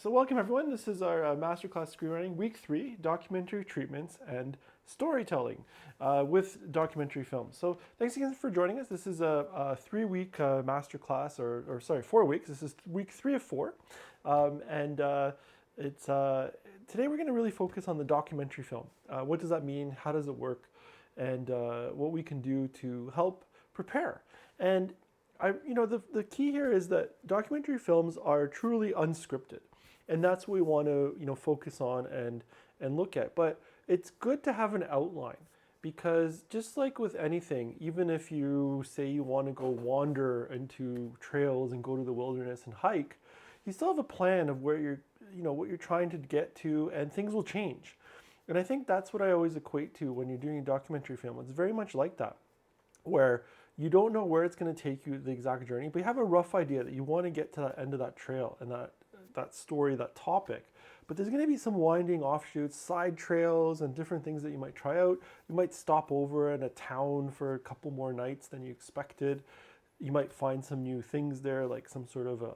So welcome everyone, this is our Masterclass Screenwriting Week 3, Documentary Treatments and Storytelling with documentary films. So thanks again for joining us. This is a 3-week masterclass, or sorry, 4 weeks. This is week 3 of 4. And it's today we're going to really focus on the documentary film. What does that mean? How does it work? And what we can do to help prepare. And the key here is that documentary films are truly unscripted. And that's what we want to, focus on and look at. But it's good to have an outline because just like with anything, even if you say you want to go wander into trails and go to the wilderness and hike, you still have a plan of where what you're trying to get to, and things will change. And I think that's what I always equate to when you're doing a documentary film. It's very much like that, where you don't know where it's going to take you, the exact journey, but you have a rough idea that you want to get to that end of that trail and that story, that topic. But there's going to be some winding offshoots, side trails, and different things that you might try out. You might stop over in a town for a couple more nights than you expected. You might find some new things there, like some sort of a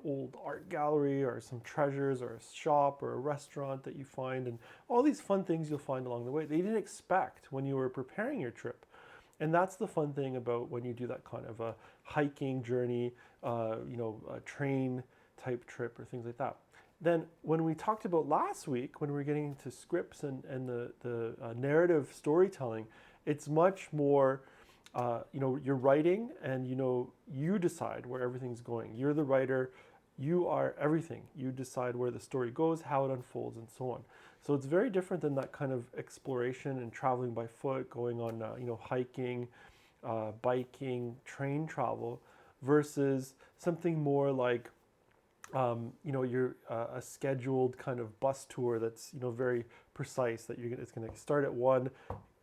old art gallery or some treasures or a shop or a restaurant that you find, and all these fun things you'll find along the way that you didn't expect when you were preparing your trip. And that's the fun thing about when you do that kind of a hiking journey, a train type trip or things like that. Then when we talked about last week, when we were getting into scripts and the narrative storytelling, it's much more, you're writing and you decide where everything's going. You're the writer, you are everything. You decide where the story goes, how it unfolds, and so on. So it's very different than that kind of exploration and traveling by foot, going on, hiking, biking, train travel, versus something more like, you're a scheduled kind of bus tour that's, very precise, that it's going to start at 1,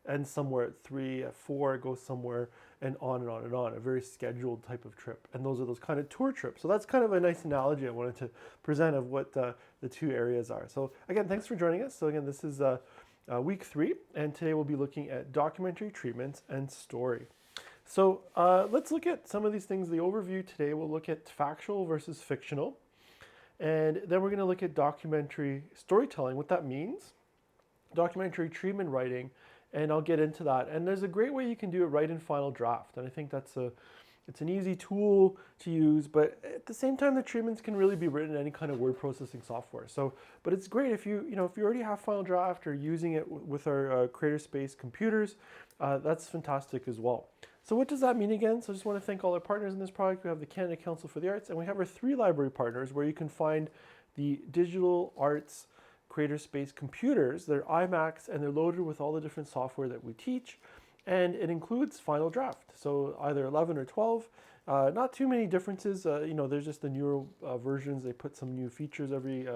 end somewhere at 3, at 4, it goes somewhere, and on and on and on, a very scheduled type of trip. And those are those kind of tour trips. So that's kind of a nice analogy I wanted to present of what the two areas are. So again, thanks for joining us. So again, this is week 3, and today we'll be looking at documentary treatments and story. So let's look at some of these things. The overview today, we'll look at factual versus fictional. And then we're going to look at documentary storytelling, what that means, documentary treatment writing, and I'll get into that. And there's a great way you can do it right in Final Draft, and I think it's an easy tool to use, but at the same time, the treatments can really be written in any kind of word processing software. So, but it's great if you already have Final Draft or using it with our Creator Space computers, that's fantastic as well. So what does that mean again? So I just want to thank all our partners in this project. We have the Canada Council for the Arts, and we have our 3 library partners where you can find the digital arts Creator Space computers. They're iMacs, and they're loaded with all the different software that we teach. And it includes Final Draft, so either 11 or 12. Not too many differences. There's just the newer versions. They put some new features every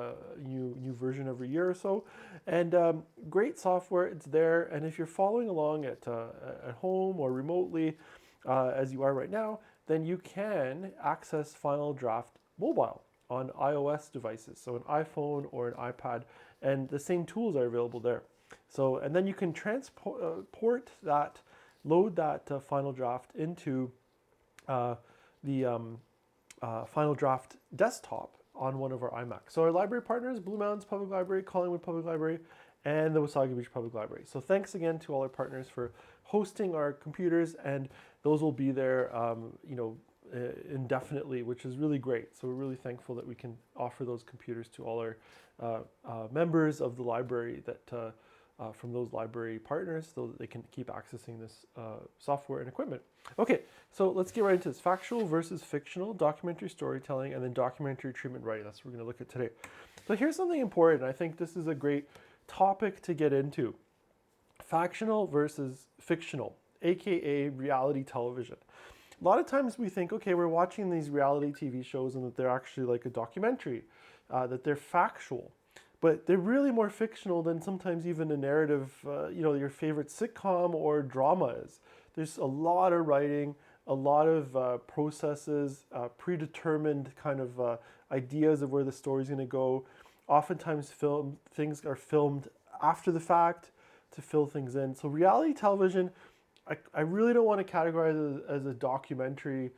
new version every year or so, and great software. It's there, and if you're following along at home or remotely, as you are right now, then you can access Final Draft mobile on iOS devices, so an iPhone or an iPad, and the same tools are available there. So, and then you can load that Final Draft into the Final Draft desktop on one of our iMacs. So our library partners, Blue Mountains Public Library, Collingwood Public Library, and the Wasaga Beach Public Library. So thanks again to all our partners for hosting our computers, and those will be there, indefinitely, which is really great. So we're really thankful that we can offer those computers to all our members of the library that from those library partners, so that they can keep accessing this software and equipment. Okay, so let's get right into this. Factual versus fictional, documentary storytelling, and then documentary treatment writing. That's what we're going to look at today. So here's something important. I think this is a great topic to get into. Factional versus fictional, aka reality television. A lot of times we think, okay, we're watching these reality TV shows and that they're actually like a documentary, that they're factual. But they're really more fictional than sometimes even a narrative, your favorite sitcom or drama is. There's a lot of writing, a lot of processes, predetermined kind of ideas of where the story's going to go. Oftentimes things are filmed after the fact to fill things in. So reality television, I really don't want to categorize it as a documentary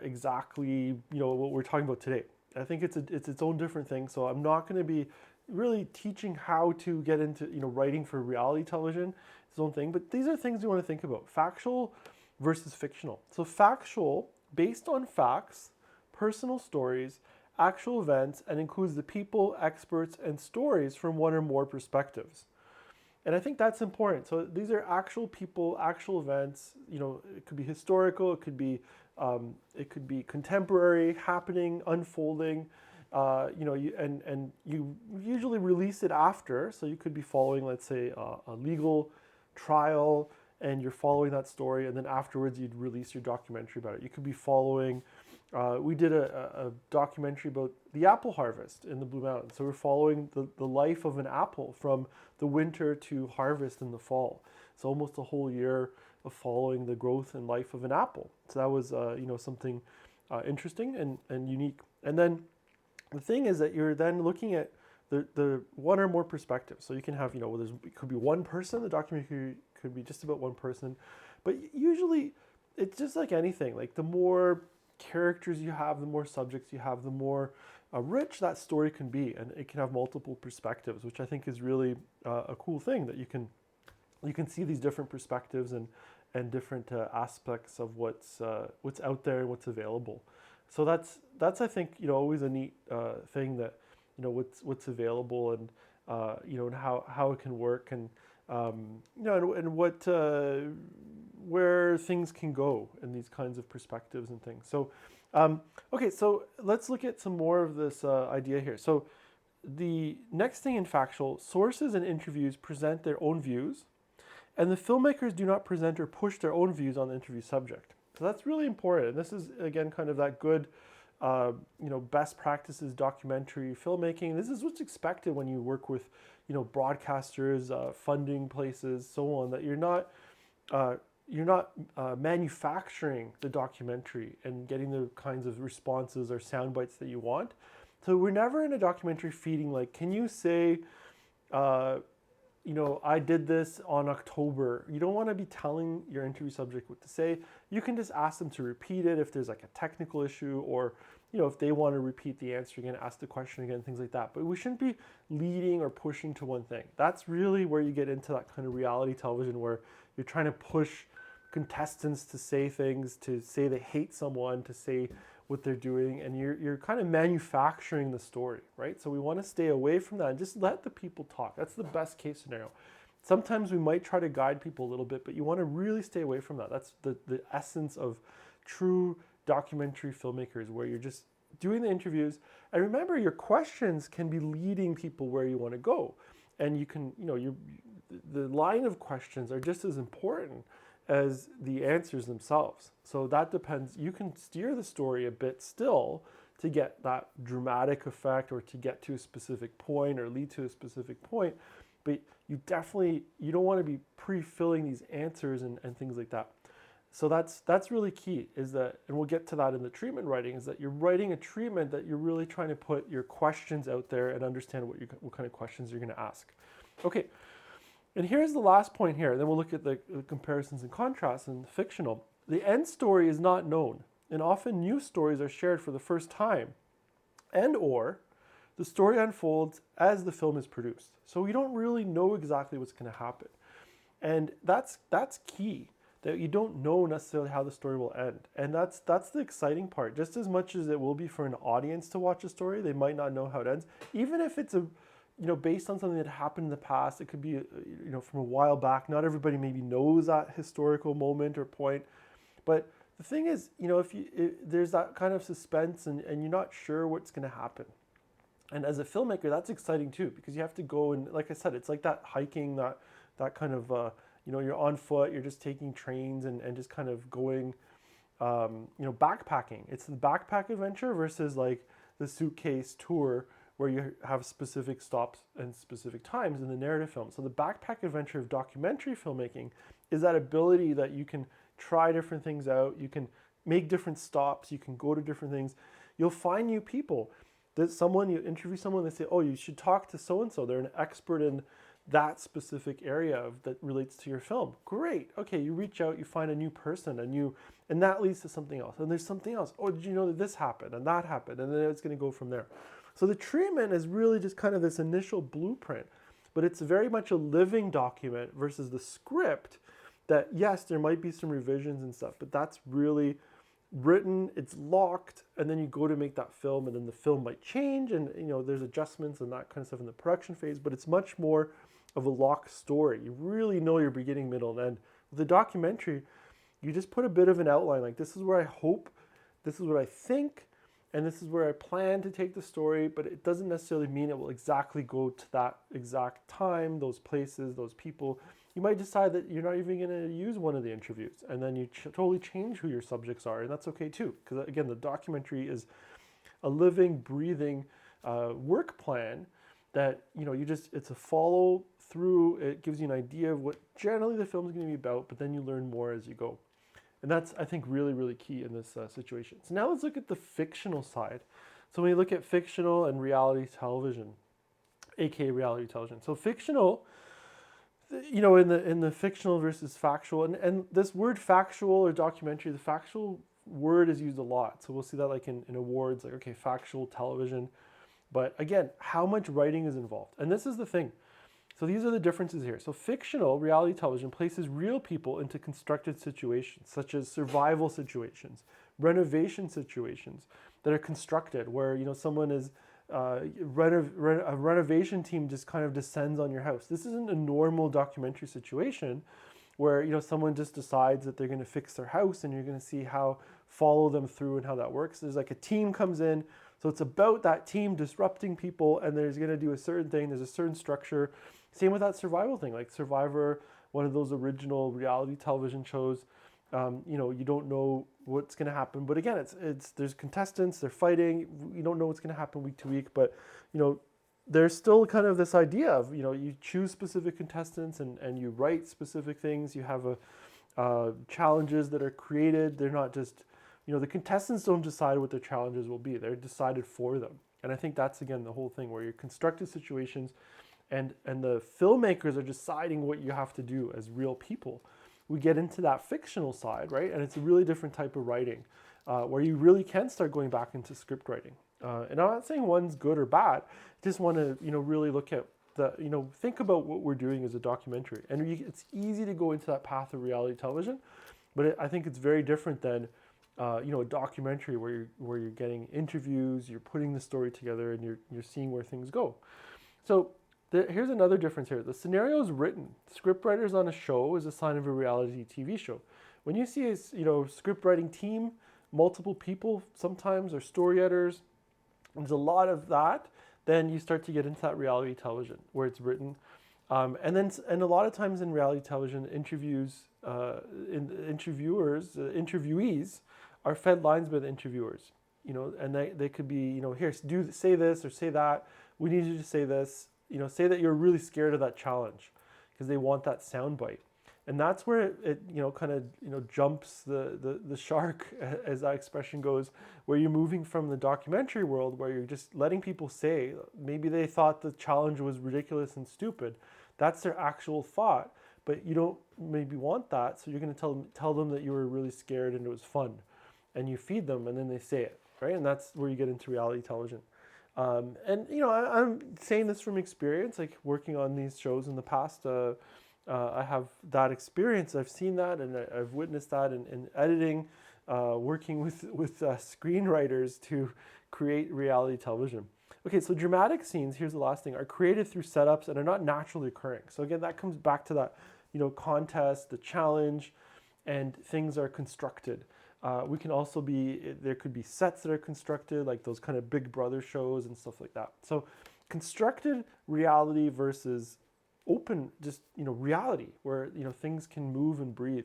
exactly, what we're talking about today. I think it's its own different thing. So I'm not going to be really teaching how to get into writing for reality television. It's its own thing. But these are things you want to think about: factual versus fictional. So factual, based on facts, personal stories, actual events, and includes the people, experts, and stories from one or more perspectives. And I think that's important. So these are actual people, actual events. It could be historical, it could be contemporary, happening, unfolding. You usually release it after, so you could be following, let's say, a legal trial, and you're following that story, and then afterwards you'd release your documentary about it. You could be following. We did a documentary about the apple harvest in the Blue Mountains. So we're following the life of an apple from the winter to harvest in the fall. So almost a whole year of following the growth and life of an apple. So that was something interesting and unique. And then the thing is that you're then looking at the one or more perspectives. So you can have, it could be one person. The documentary could be just about one person. But usually it's just like anything. Like the more characters you have, the more subjects you have, the more rich that story can be, and it can have multiple perspectives, which I think is really a cool thing, that you can see these different perspectives and different aspects of what's out there and what's available. So that's I think always a neat thing, that what's available, and and how it can work, and and what where things can go in these kinds of perspectives and things. So, okay, so let's look at some more of this idea here. So the next thing in factual, sources and interviews present their own views, and the filmmakers do not present or push their own views on the interview subject. So that's really important. And this is, again, kind of that good, best practices documentary filmmaking. This is what's expected when you work with, broadcasters, funding places, so on, that you're not manufacturing the documentary and getting the kinds of responses or sound bites that you want. So we're never in a documentary feeding like, can you say, I did this on October. You don't want to be telling your interview subject what to say. You can just ask them to repeat it if there's like a technical issue, or if they want to repeat the answer again, ask the question again, things like that. But we shouldn't be leading or pushing to one thing. That's really where you get into that kind of reality television, where you're trying to push contestants to say things, to say they hate someone, to say what they're doing, and you're kind of manufacturing the story, right? So we want to stay away from that and just let the people talk. That's the best case scenario. Sometimes we might try to guide people a little bit, but you want to really stay away from that. That's the essence of true documentary filmmakers, where you're just doing the interviews. And remember, your questions can be leading people where you want to go. And you can, the line of questions are just as important as the answers themselves. So that depends. You can steer the story a bit still to get that dramatic effect, or to get to a specific point, or lead to a specific point. But you don't want to be pre-filling these answers and things like that. So that's really key, is that, and we'll get to that in the treatment writing, is that you're writing a treatment that you're really trying to put your questions out there and understand what kind of questions you're going to ask. Okay. And here's the last point here. Then we'll look at the comparisons and contrasts in fictional. The end story is not known, and often new stories are shared for the first time, and/or the story unfolds as the film is produced. So we don't really know exactly what's going to happen. And that's key, that you don't know necessarily how the story will end. And that's the exciting part. Just as much as it will be for an audience to watch a story, they might not know how it ends. Even if it's based on something that happened in the past, it could be, from a while back. Not everybody maybe knows that historical moment or point. But the thing is, if there's that kind of suspense, and you're not sure what's going to happen. And as a filmmaker, that's exciting too, because you have to go, and like I said, it's like that hiking, that kind of, you're on foot, you're just taking trains and just kind of going, backpacking. It's the backpack adventure versus like the suitcase tour, where you have specific stops and specific times in the narrative film. So the backpack adventure of documentary filmmaking is that ability that you can try different things out, you can make different stops, you can go to different things. You'll find new people. You interview someone, they say, oh, you should talk to so-and-so. They're an expert in that specific area that relates to your film. Great. Okay, you reach out, you find a new person, and that leads to something else. And there's something else. Oh, did you know that this happened and that happened? And then it's going to go from there. So the treatment is really just kind of this initial blueprint, but it's very much a living document versus the script that, yes, there might be some revisions and stuff, but that's really written, it's locked, and then you go to make that film, and then the film might change, and there's adjustments and that kind of stuff in the production phase, but it's much more of a locked story. You really know your beginning, middle, and end. With the documentary, you just put a bit of an outline, like this is where I hope, this is what I think, and this is where I plan to take the story, but it doesn't necessarily mean it will exactly go to that exact time, those places, those people. You might decide that you're not even going to use one of the interviews, and then you totally change who your subjects are, and that's okay too. Because again, the documentary is a living, breathing work plan that it's a follow through. It gives you an idea of what generally the film is going to be about, but then you learn more as you go. And that's, I think, really, really key in this situation. So now let's look at the fictional side. So when you look at fictional and reality television, aka reality television. So fictional, in the fictional versus factual, and this word factual or documentary, the factual word is used a lot. So we'll see that like in awards, like, okay, factual television. But again, how much writing is involved? And this is the thing. So these are the differences here. So fictional reality television places real people into constructed situations, such as survival situations, renovation situations that are constructed, where someone is a renovation team just kind of descends on your house. This isn't a normal documentary situation where someone just decides that they're going to fix their house, and you're going to see how follow them through and how that works. There's like a team comes in, so it's about that team disrupting people, and there's going to do a certain thing. There's a certain structure. Same with that survival thing, like Survivor, one of those original reality television shows. You don't know what's going to happen, but again, there's contestants, they're fighting. You don't know what's going to happen week to week, but there's still kind of this idea of you choose specific contestants and you write specific things. You have challenges that are created. They're not just the contestants don't decide what their challenges will be. They're decided for them, and I think that's again the whole thing where you're constructed situations. And the filmmakers are deciding what you have to do as real people. We get into that fictional side, right? And it's a really different type of writing where you really can start going back into script writing. And I'm not saying one's good or bad. I just want to, really look at think about what we're doing as a documentary. And it's easy to go into that path of reality television, but I think it's very different than, a documentary where you're getting interviews, you're putting the story together, and you're seeing where things go. So here's another difference here. The scenario is written. Scriptwriters on a show is a sign of a reality TV show. When you see a script writing team, multiple people sometimes, or story editors, there's a lot of that, then you start to get into that reality television where it's written. And a lot of times in reality television, interviewees are fed lines by the interviewers. And they could be, here, say this or say that. We need you to say this. Say that you're really scared of that challenge, because they want that soundbite. And that's where it kind of jumps the shark, as that expression goes, where you're moving from the documentary world where you're just letting people say, maybe they thought the challenge was ridiculous and stupid. That's their actual thought, but you don't maybe want that. So you're going to tell them that you were really scared and it was fun, and you feed them, and then they say it, right? And that's where you get into reality television. I'm saying this from experience, like working on these shows in the past. I have that experience. I've seen that, and I've witnessed that in editing, working with screenwriters to create reality television. Okay, so dramatic scenes, here's the last thing, are created through setups and are not naturally occurring. So again, that comes back to that, contest, the challenge, and things are constructed. We can also there could be sets that are constructed, like those kind of Big Brother shows and stuff like that. So constructed reality versus open, just, reality where, things can move and breathe.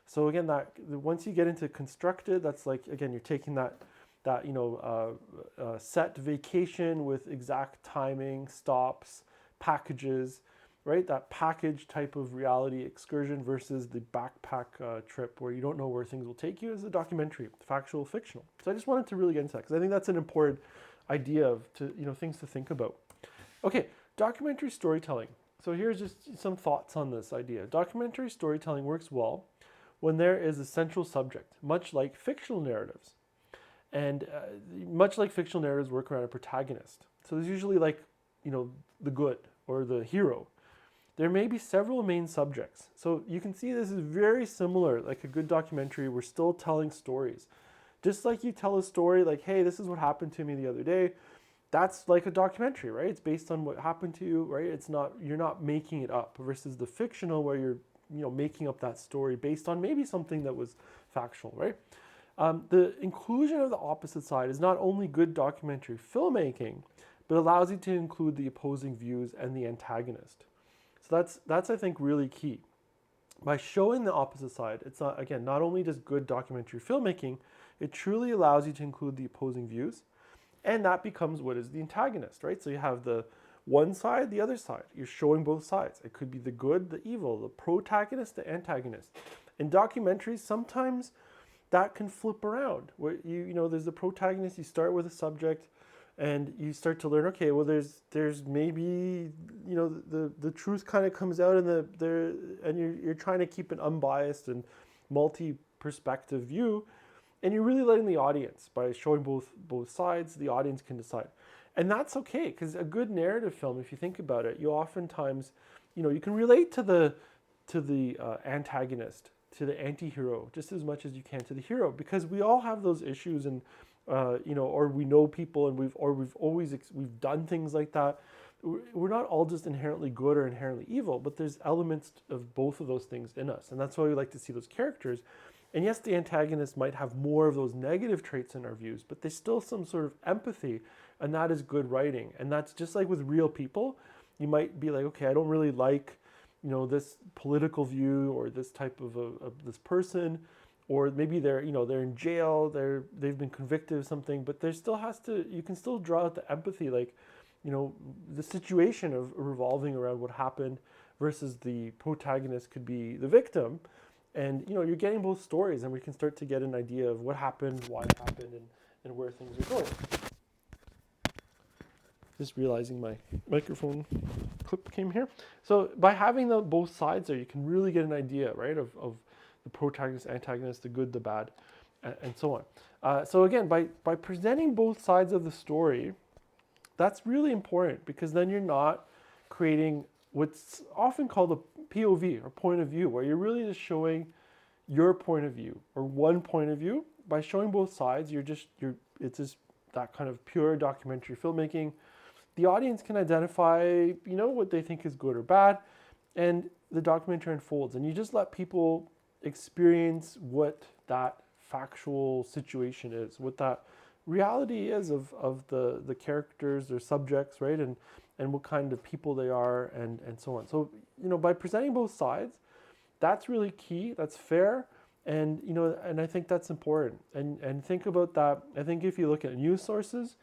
So again, once you get into constructed, that's like, again, you're taking that set vacation with exact timing, stops, packages, right? That package type of reality excursion versus the backpack trip where you don't know where things will take you, as a documentary, factual, fictional. So I just wanted to really get into that because I think that's an important idea of things to think about. Okay, documentary storytelling. So here's just some thoughts on this idea. Documentary storytelling works well when there is a central subject, much like fictional narratives. And much like fictional narratives work around a protagonist. So there's usually like, the good or the hero. There may be several main subjects. So you can see this is very similar, like a good documentary, we're still telling stories. Just like you tell a story like, hey, this is what happened to me the other day. That's like a documentary, right? It's based on what happened to you, right? You're not making it up versus the fictional where you're, making up that story based on maybe something that was factual, right? The inclusion of the opposite side is not only good documentary filmmaking, but allows you to include the opposing views and the antagonist. So that's I think really key. By showing the opposite side, it's not only just good documentary filmmaking, it truly allows you to include the opposing views, and that becomes what is the antagonist, right? So you have the one side, the other side. You're showing both sides. It could be the good, the evil, the protagonist, the antagonist. In documentaries, sometimes that can flip around. Where there's the protagonist. You start with a subject, and you start to learn. Okay, well, there's maybe the truth kind of comes out, and you're trying to keep an unbiased and multi-perspective view. And you're really letting the audience, by showing both sides, the audience can decide. And that's okay, because a good narrative film, if you think about it, you oftentimes, you can relate to the antagonist, to the anti-hero, just as much as you can to the hero, because we all have those issues, and or we know people, and we've done things like that. We're not all just inherently good or inherently evil, but there's elements of both of those things in us, and that's why we like to see those characters. And yes, the antagonist might have more of those negative traits in our views, but there's still some sort of empathy, and that is good writing. And that's just like with real people. You might be like, okay, I don't really like, this political view or this type of this person, or maybe they're in jail, they've been convicted of something, but there still you can still draw out the empathy, like, the situation of revolving around what happened versus the protagonist could be the victim. And you're getting both stories, and we can start to get an idea of what happened, why it happened, and where things are going. Just realizing my microphone clip came here. So by having both sides there, you can really get an idea, right, of the protagonist, antagonist, the good, the bad, and so on. So again, by presenting both sides of the story, that's really important, because then you're not creating what's often called a POV, or point of view, where you're really just showing your point of view or one point of view. By showing both sides, it's just that kind of pure documentary filmmaking. The audience can identify, what they think is good or bad, and the documentary unfolds, and you just let people experience what that factual situation is, what that reality is of the characters, their subjects, right? And what kind of people they are, and so on. So, by presenting both sides, that's really key, that's fair, and and I think that's important. And think about that. I think if you look at news sources,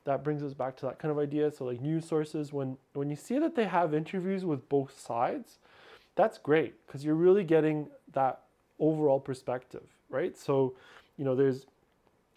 that brings us back to that kind of idea. So like news sources, when you see that they have interviews with both sides, that's great, because you're really getting that overall perspective, right? So, there's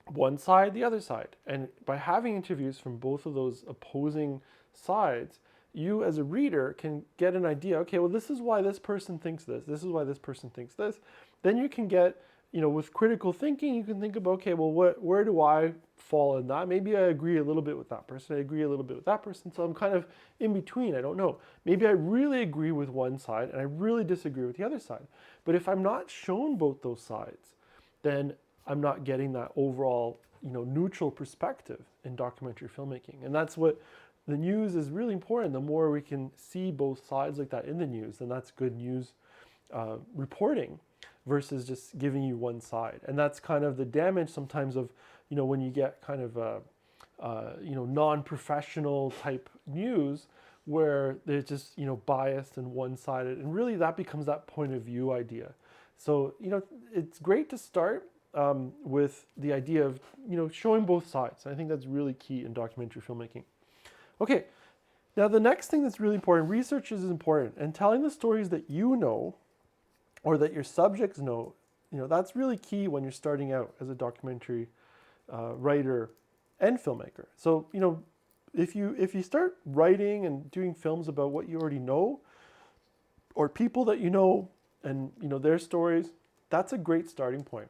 one side, the other side. And by having interviews from both of those opposing sides, you as a reader can get an idea, okay, well, this is why this person thinks this is why this person thinks this. Then you can get, with critical thinking, you can think about, okay, well, where do I fall in that? Maybe I agree a little bit with that person, I agree a little bit with that person, so I'm kind of in between, I don't know. Maybe I really agree with one side and I really disagree with the other side. But if I'm not shown both those sides, then I'm not getting that overall, neutral perspective in documentary filmmaking. And that's what the news is really important. The more we can see both sides like that in the news, then that's good news reporting versus just giving you one side. And that's kind of the damage sometimes of, when you get kind of non-professional type news where they're just, biased and one-sided. And really that becomes that point of view idea. So, it's great to start with the idea of, showing both sides. I think that's really key in documentary filmmaking. Okay, now the next thing that's really important, research is important, and telling the stories that you know or that your subjects know, that's really key when you're starting out as a documentary writer and filmmaker. So, if you start writing and doing films about what you already know, or people that you know and their stories, that's a great starting point.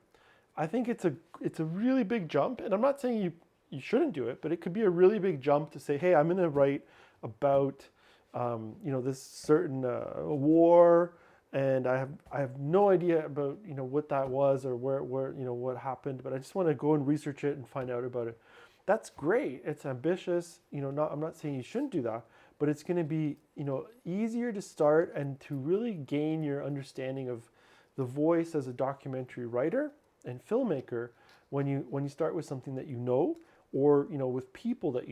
I think it's a really big jump, and I'm not saying you shouldn't do it, but it could be a really big jump to say, hey, I'm going to write about this certain war, and I have no idea about what that was or where what happened, but I just want to go and research it and find out about it. That's great. It's ambitious. I'm not saying you shouldn't do that, but it's going to be easier to start and to really gain your understanding of the voice as a documentary writer and filmmaker when you start with something that or with people that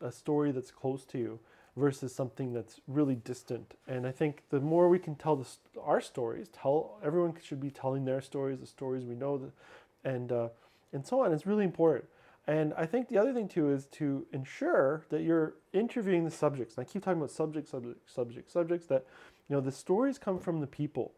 a story that's close to you versus something that's really distant. And I think the more we can tell our stories, everyone should be telling their stories, the stories we know, and so on. It's really important. And I think the other thing too is to ensure that you're interviewing the subjects. And I keep talking about subjects, that the stories come from the people.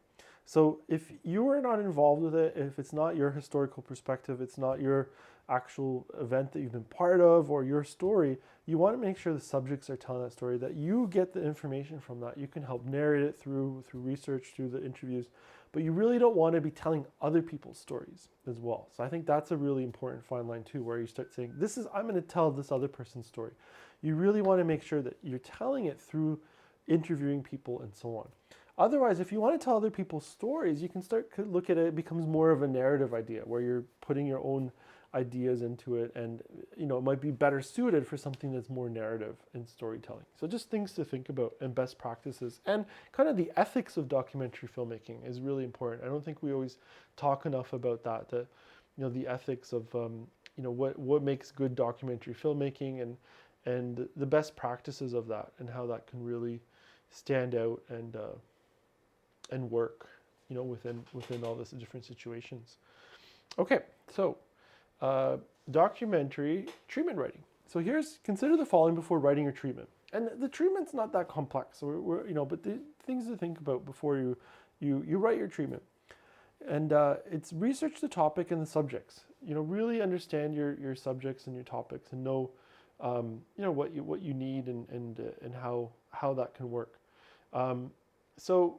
So if you are not involved with it, if it's not your historical perspective, it's not your actual event that you've been part of or your story, you want to make sure the subjects are telling that story, that you get the information from that. You can help narrate it through research, through the interviews, but you really don't want to be telling other people's stories as well. So I think that's a really important fine line too, where you start saying, I'm going to tell this other person's story. You really want to make sure that you're telling it through interviewing people and so on. Otherwise, if you want to tell other people's stories, you can start to look at it. It becomes more of a narrative idea where you're putting your own ideas into it, and it might be better suited for something that's more narrative and storytelling. So just things to think about and best practices, and kind of the ethics of documentary filmmaking is really important. I don't think we always talk enough about that. The ethics of what makes good documentary filmmaking and the best practices of that, and how that can really stand out and work, within all these different situations. Okay, so documentary treatment writing. So consider the following before writing your treatment. And the treatment's not that complex, so but the things to think about before you write your treatment. And it's research the topic and the subjects. Really understand your subjects and your topics, and know what you need and how that can work. So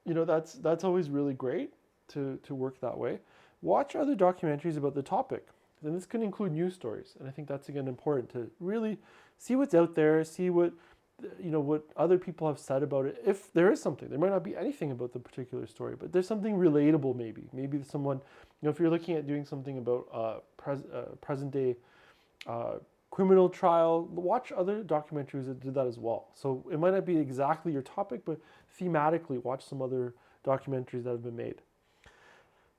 that's always really great to work that way. Watch other documentaries about the topic. And this can include news stories. And I think that's, again, important to really see what's out there, see what other people have said about it. If there is something, there might not be anything about the particular story, but there's something relatable maybe. Maybe someone, if you're looking at doing something about present day criminal trial, watch other documentaries that did that as well. So it might not be exactly your topic, but thematically watch some other documentaries that have been made.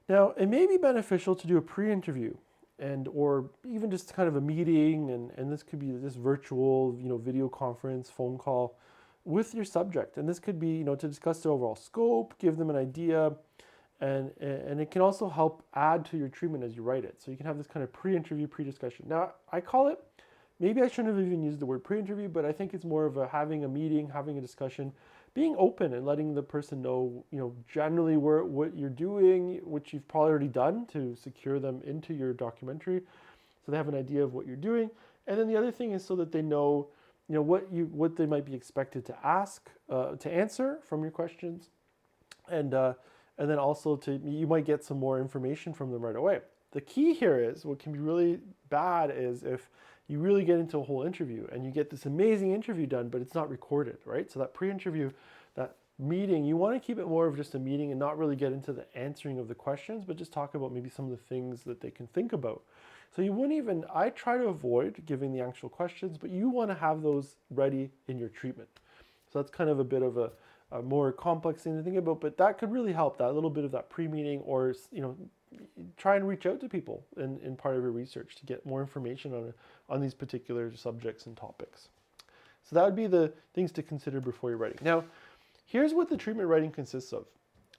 Now, it may be beneficial to do a pre-interview or even just kind of a meeting, and this could be this virtual, video conference, phone call with your subject. And this could be, to discuss the overall scope, give them an idea, and it can also help add to your treatment as you write it. So you can have this kind of pre-interview, pre-discussion. Now, I call it, maybe I shouldn't have even used the word pre-interview, but I think it's more of having a meeting, having a discussion, being open and letting the person know, generally what you're doing, which you've probably already done to secure them into your documentary, so they have an idea of what you're doing. And then the other thing is so that they know, what they might be expected to to answer from your questions, and then also you might get some more information from them right away. The key here is, what can be really bad is if you really get into a whole interview and you get this amazing interview done, but it's not recorded, right? So that pre-interview, that meeting, you want to keep it more of just a meeting and not really get into the answering of the questions, but just talk about maybe some of the things that they can think about. So I try to avoid giving the actual questions, but you want to have those ready in your treatment. So that's kind of a bit of a more complex thing to think about, but that could really help, that little bit of that pre-meeting, or try and reach out to people in part of your research to get more information on these particular subjects and topics. So that would be the things to consider before you're writing. Now, here's what the treatment writing consists of.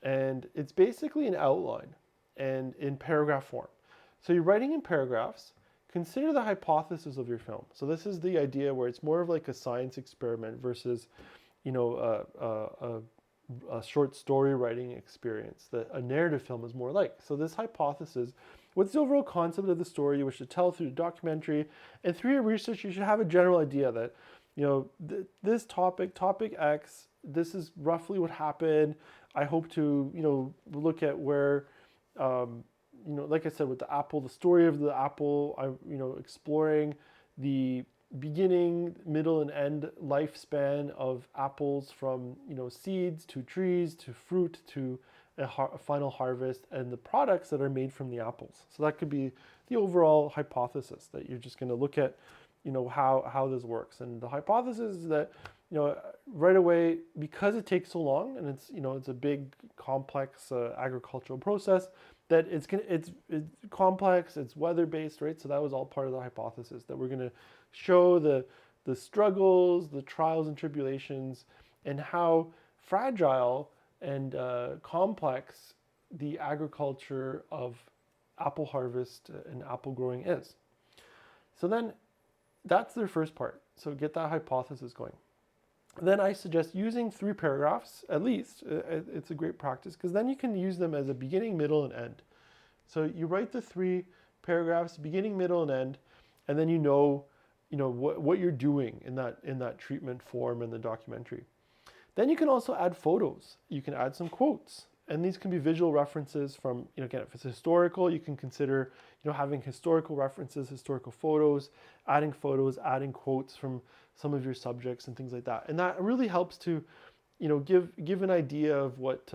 And it's basically an outline and in paragraph form. So you're writing in paragraphs. Consider the hypothesis of your film. So this is the idea where it's more of like a science experiment versus a short story writing experience that a narrative film is more like. So this hypothesis, what's the overall concept of the story you wish to tell through the documentary, and through your research you should have a general idea that this topic X, this is roughly what happened. I hope to, look at where, like I said, with the apple, the story of the apple, exploring the beginning, middle, and end lifespan of apples from, seeds to trees to fruit to a final harvest, and the products that are made from the apples. So that could be the overall hypothesis, that you're just going to look at, how this works. And the hypothesis is that, right away, because it takes so long and it's a big, complex agricultural process, that it's complex, it's weather-based, right? So that was all part of the hypothesis, that we're going to show the struggles, the trials and tribulations, and how fragile and complex the agriculture of apple harvest and apple growing is. So then that's their first part. So get that hypothesis going. Then I suggest using 3 paragraphs at least. It's a great practice, because then you can use them as a beginning, middle, and end. So you write the 3 paragraphs, beginning, middle, and end, and then what you're doing in that treatment form in the documentary. Then you can also add photos. You can add some quotes, and these can be visual references from, again, if it's historical, you can consider, having historical references, historical photos, adding quotes from some of your subjects and things like that. And that really helps to, give an idea of what,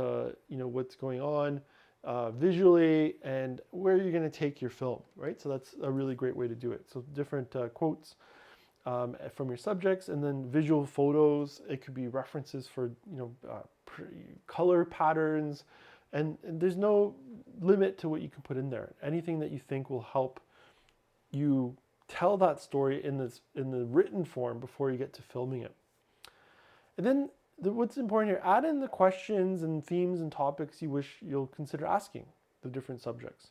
what's going on visually and where you're going to take your film, right? So that's a really great way to do it. So different quotes from your subjects, and then visual photos. It could be references for, color patterns, and there's no limit to what you can put in there. Anything that you think will help you tell that story in the written form before you get to filming it. And then what's important here, add in the questions and themes and topics you wish you'll consider asking the different subjects.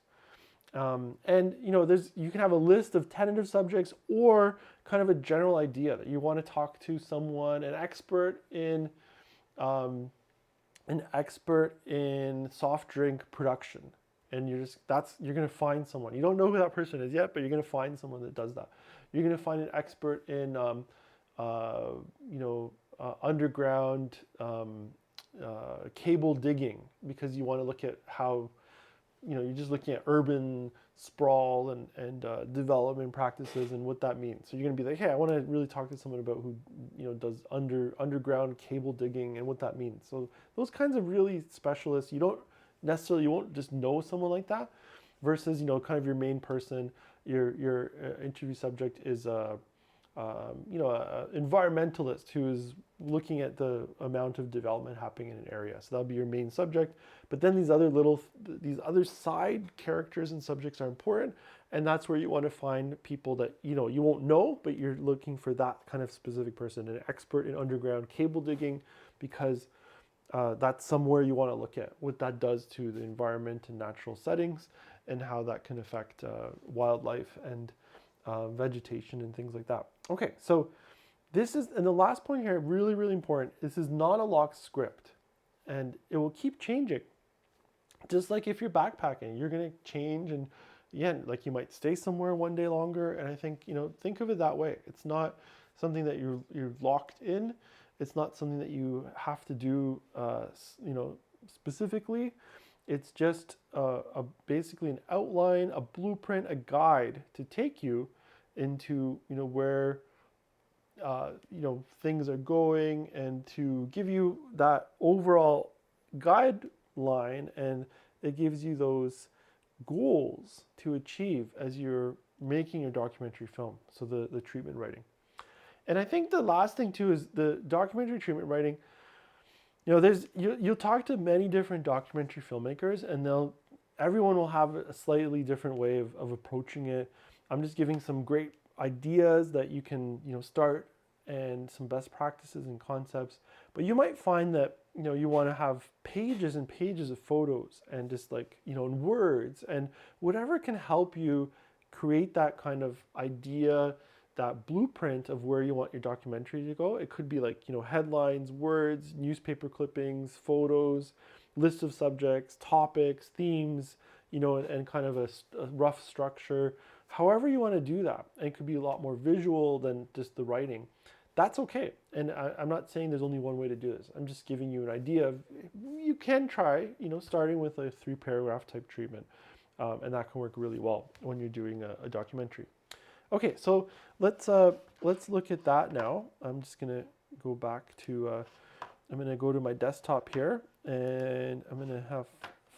And you can have a list of tentative subjects, or kind of a general idea that you want to talk to someone, an expert in soft drink production. And you're going to find someone. You don't know who that person is yet, but you're going to find someone that does that. You're going to find an expert in, underground cable digging, because you want to look at how, you're just looking at urban sprawl and development practices and what that means. So you're going to be like, hey, I want to really talk to someone about who, does underground cable digging and what that means. So those kinds of really specialists, you won't just know someone like that, versus, kind of your main person, your interview subject is a environmentalist who is looking at the amount of development happening in an area. So that'll be your main subject. But then these other side characters and subjects are important, and that's where you want to find people that you won't know, but you're looking for that kind of specific person, an expert in underground cable digging, because that's somewhere you want to look at what that does to the environment and natural settings, and how that can affect wildlife and vegetation and things like that. Okay, so and the last point here, really, really important, this is not a locked script, and it will keep changing. Just like if you're backpacking, you're going to change, and again, like you might stay somewhere one day longer, and I think, think of it that way. It's not something that you're locked in. It's not something that you have to do, specifically. It's just basically an outline, a blueprint, a guide to take you into, where, things are going, and to give you that overall guideline, and it gives you those goals to achieve as you're making your documentary film. So the treatment writing. And I think the last thing too is the documentary treatment writing. You'll talk to many different documentary filmmakers, and everyone will have a slightly different way of approaching it. I'm just giving some great ideas that you can start, and some best practices and concepts. But you might find that you want to have pages and pages of photos, and just in words, and whatever can help you create that kind of idea, that blueprint of where you want your documentary to go. It could be headlines, words, newspaper clippings, photos, list of subjects, topics, themes, and kind of a rough structure. However you want to do that, and it could be a lot more visual than just the writing. That's okay. And I'm not saying there's only one way to do this. I'm just giving you an idea of, you can try, starting with a 3-paragraph type treatment. And that can work really well when you're doing a documentary. Okay, so let's look at that now. I'm just gonna go back to, I'm gonna go to my desktop here, and I'm gonna have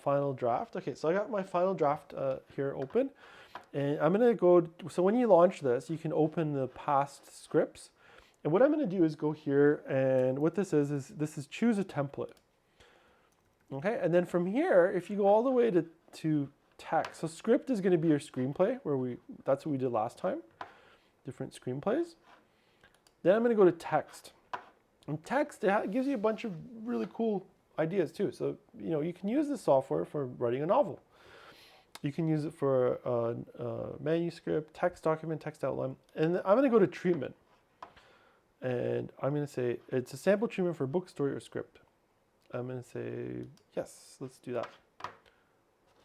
Final Draft. Okay, so I got my Final Draft here open, and I'm gonna go, so when you launch this, you can open the past scripts. And what I'm gonna do is go here, and what this is this is choose a template. Okay, and then from here, if you go all the way to text, so script is gonna be your screenplay, that's what we did last time, different screenplays. Then I'm gonna go to text. And text, it gives you a bunch of really cool ideas too. So, you can use this software for writing a novel. You can use it for a manuscript, text document, text outline. And I'm gonna go to treatment. And I'm gonna say, it's a sample treatment for book, story, or script. I'm gonna say, yes, let's do that.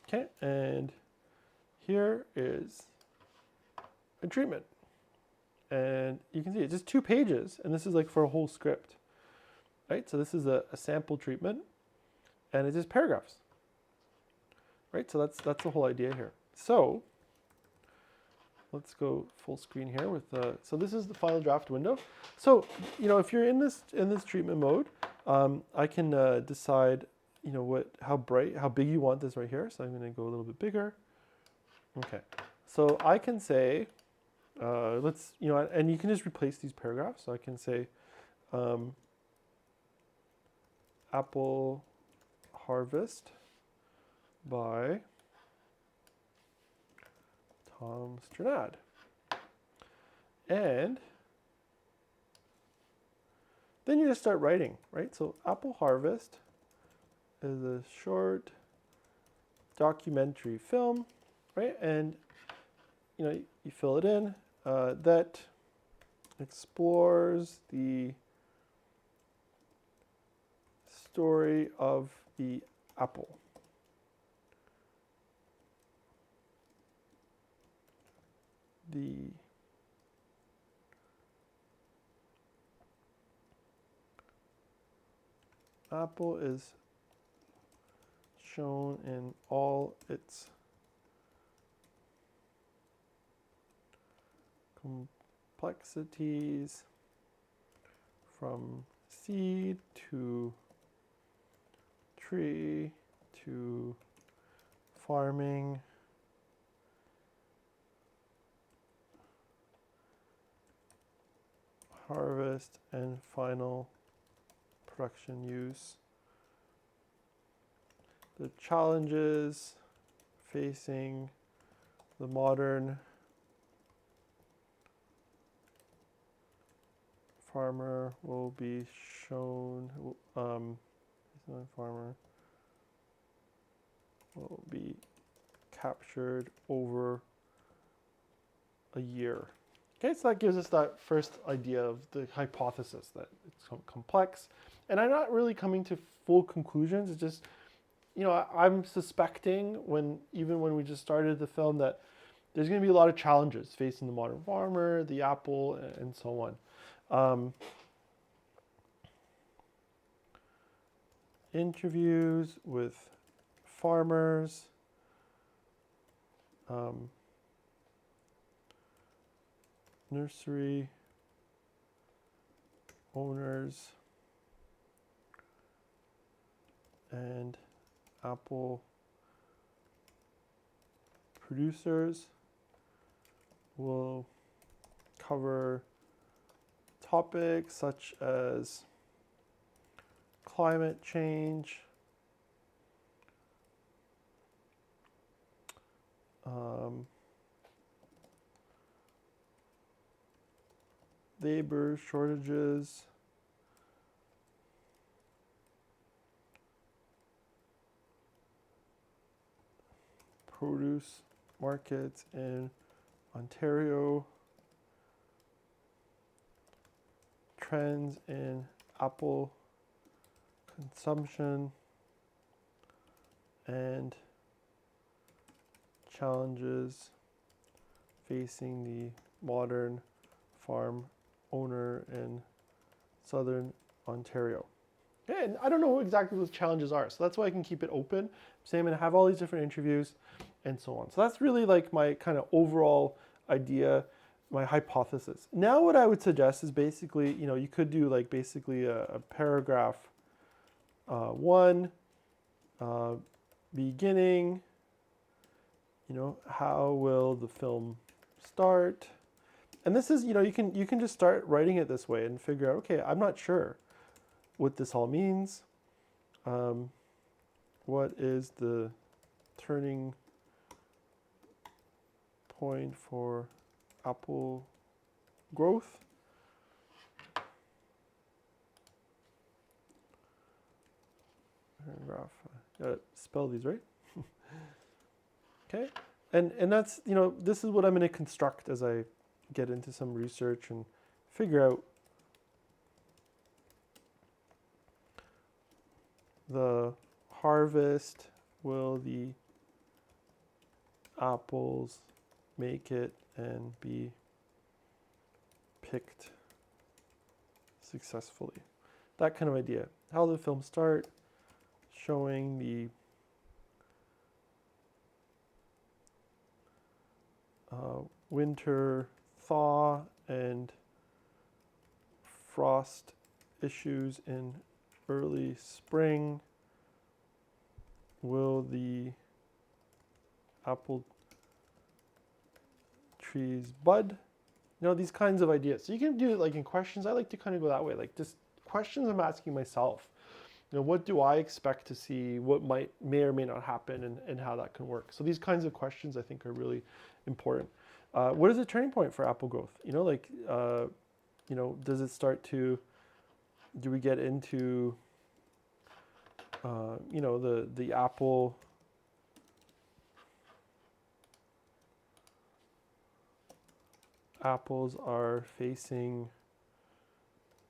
Okay, and here is a treatment. And you can see it's just 2 pages, and this is like for a whole script, right? So this is a sample treatment, and it's just paragraphs, right? So that's the whole idea here. So let's go full screen here with so this is the Final Draft window. So if you're in this treatment mode, I can decide how big you want this right here. So I'm going to go a little bit bigger. Okay, so I can say and you can just replace these paragraphs. So I can say apple harvest by Tom Strenad. And then you just start writing, right? So Apple Harvest is a short documentary film, right? And you fill it in, that explores the story of the apple. The apple is shown in all its complexities, from seed to tree to farming, harvest, and final production use. The challenges facing the modern farmer will be shown, farmer will be captured over a year. Okay, so that gives us that first idea of the hypothesis, that it's complex. And I'm not really coming to full conclusions. It's just, I'm suspecting even when we just started the film, that there's going to be a lot of challenges facing the modern farmer, the apple, and so on. Interviews with farmers, nursery owners, and apple producers. Will cover topics such as climate change, labor shortages, produce markets in Ontario, trends in apple consumption, and challenges facing the modern farm owner in Southern Ontario. And I don't know what exactly those challenges are, so that's why I can keep it open. So I'm going to have all these different interviews and so on. So that's really like my kind of overall idea, my hypothesis. Now what I would suggest is basically, you could do like basically a paragraph 1, beginning, how will the film start? And this is, you can just start writing it this way and figure out, okay, I'm not sure what this all means. What is the turning point for Apple growth? Paragraph. Gotta spell these right. Okay, and that's this is what I'm going to construct as I get into some research and figure out the harvest. Will the apples make it and be picked successfully? That kind of idea. How did the film start? Showing the winter thaw and frost issues in early spring. Will the apple trees bud? These kinds of ideas. So you can do it like in questions. I like to kind of go that way, like just questions I'm asking myself. What do I expect to see? What may or may not happen, and how that can work. So these kinds of questions I think are really important. What is the turning point for Apple growth? Does it start to? Do we get into? The Apple. Apples are facing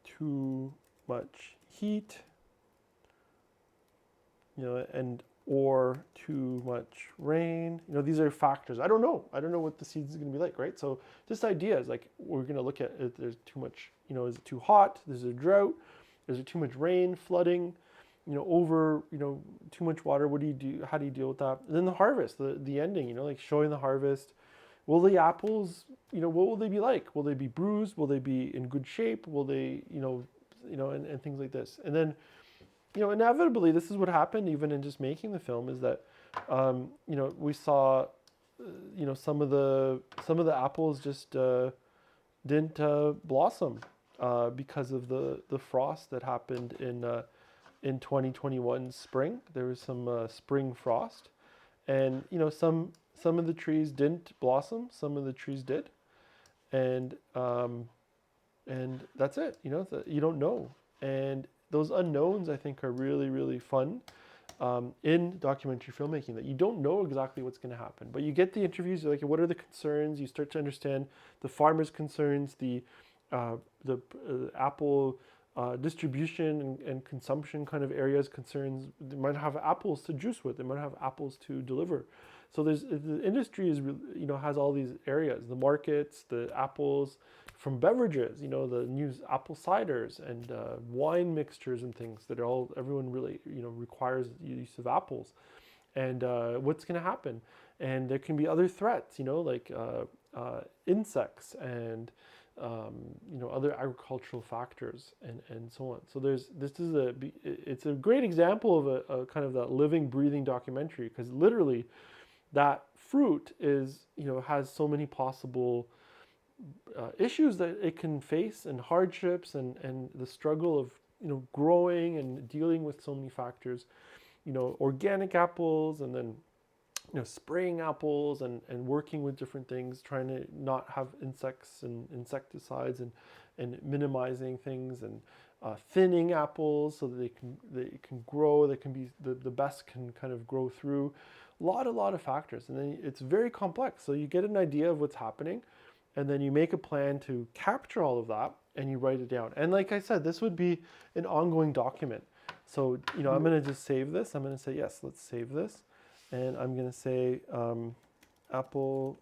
too much heat. Or too much rain. These are factors. I don't know what the season is going to be like, right? So just ideas, like we're going to look at if there's too much, is it too hot? There's a drought. Is there too much rain, flooding, too much water? What do you do? How do you deal with that? And then the harvest, the ending, like showing the harvest. Will the apples, what will they be like? Will they be bruised? Will they be in good shape? Will they, and things like this. And then, inevitably, this is what happened even in just making the film is that, we saw, some of the apples just didn't blossom because of the frost that happened in 2021 spring. There was some spring frost, and some of the trees didn't blossom, some of the trees did, and that's it. You don't know, and those unknowns, I think, are really, really fun in documentary filmmaking, that you don't know exactly what's going to happen. But you get the interviews, you're like, what are the concerns? You start to understand the farmers' concerns, the Apple distribution and consumption kind of areas concerns. They might have apples to juice with. They might have apples to deliver. So the industry is, has all these areas, the markets, the apples, from beverages, the new apple ciders and wine mixtures and things that are everyone really, requires the use of apples, and what's going to happen. And there can be other threats, like insects and, other agricultural factors and so on. So it's a great example of a kind of that living, breathing documentary, because literally that fruit is, has so many possible issues that it can face, and hardships, and the struggle of growing and dealing with so many factors, organic apples, and then spraying apples, and working with different things, trying to not have insects and insecticides, and minimizing things, and thinning apples so that they can grow, they can be the best can kind of grow through a lot of factors. And then it's very complex, so you get an idea of what's happening, and then you make a plan to capture all of that, and you write it down. And like I said, this would be an ongoing document. So, I'm going to just save this. I'm going to say, yes, let's save this. And I'm going to say Apple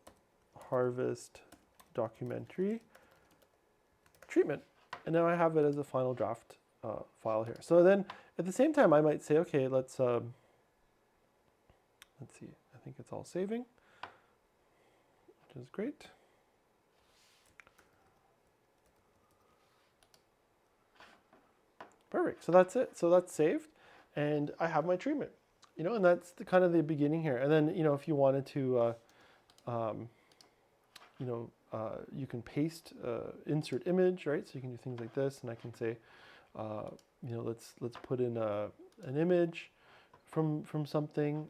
Harvest Documentary treatment. And now I have it as a final draft file here. So then at the same time, I might say, okay, let's see. I think it's all saving, which is great. Perfect. So that's it. So that's saved, and I have my treatment. And that's kind of the beginning here. And then if you wanted to, you can paste insert image, right? So you can do things like this, and I can say, let's put in an image from something.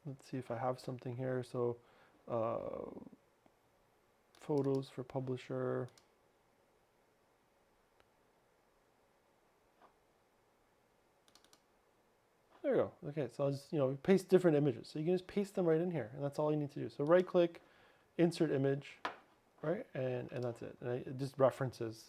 Let's see if I have something here. So photos for publisher. There we go. Okay, so I'll just paste different images. So you can just paste them right in here, and that's all you need to do. So right click, insert image, right, and that's it. And it just references.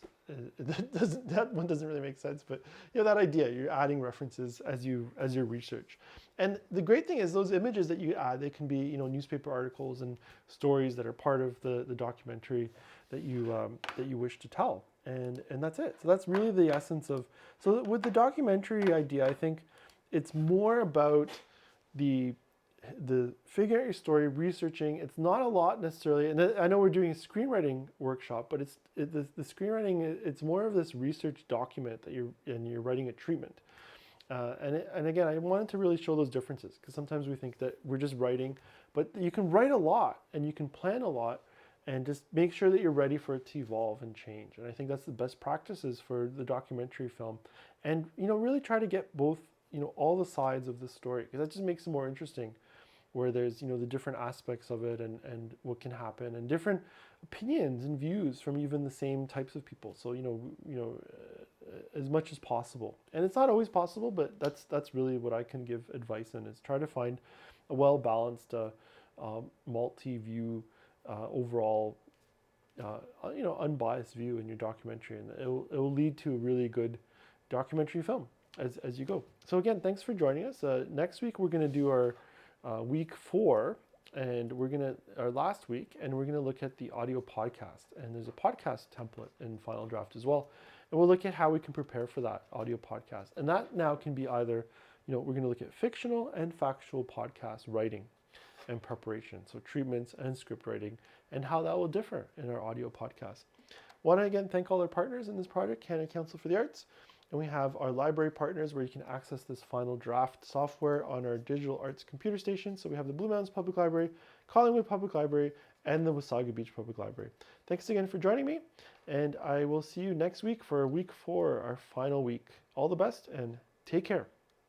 That one doesn't really make sense, but that idea, you're adding references as you research. And the great thing is those images that you add, they can be newspaper articles and stories that are part of the documentary that you wish to tell, and that's it. So that's really the essence of. So with the documentary idea, I think it's more about the figuring out your story, researching. It's not a lot necessarily, and I know we're doing a screenwriting workshop, but the screenwriting, it's more of this research document that you're writing a treatment. And again, I wanted to really show those differences, because sometimes we think that we're just writing, but you can write a lot and you can plan a lot, and just make sure that you're ready for it to evolve and change. And I think that's the best practices for the documentary film, and really try to get both all the sides of the story, because that just makes it more interesting, where there's the different aspects of it, and what can happen, and different opinions and views from even the same types of people. So as much as possible, and it's not always possible, but that's really what I can give advice in, is try to find a well-balanced multi-view overall unbiased view in your documentary, and it will lead to a really good documentary film as you go. So again, thanks for joining us. Next week we're going to do our week 4, and our last week, and we're going to look at the audio podcast. And there's a podcast template in Final Draft as well, and we'll look at how we can prepare for that audio podcast. And that now can be either, we're going to look at fictional and factual podcast writing and preparation, so treatments and script writing, and how that will differ in our audio podcast. Want to again thank all our partners in this project: Canada Council for the Arts. And we have our library partners, where you can access this Final Draft software on our digital arts computer station. So we have the Blue Mountains Public Library, Collingwood Public Library, and the Wasaga Beach Public Library. Thanks again for joining me, and I will see you next week for week 4, our final week. All the best, and take care.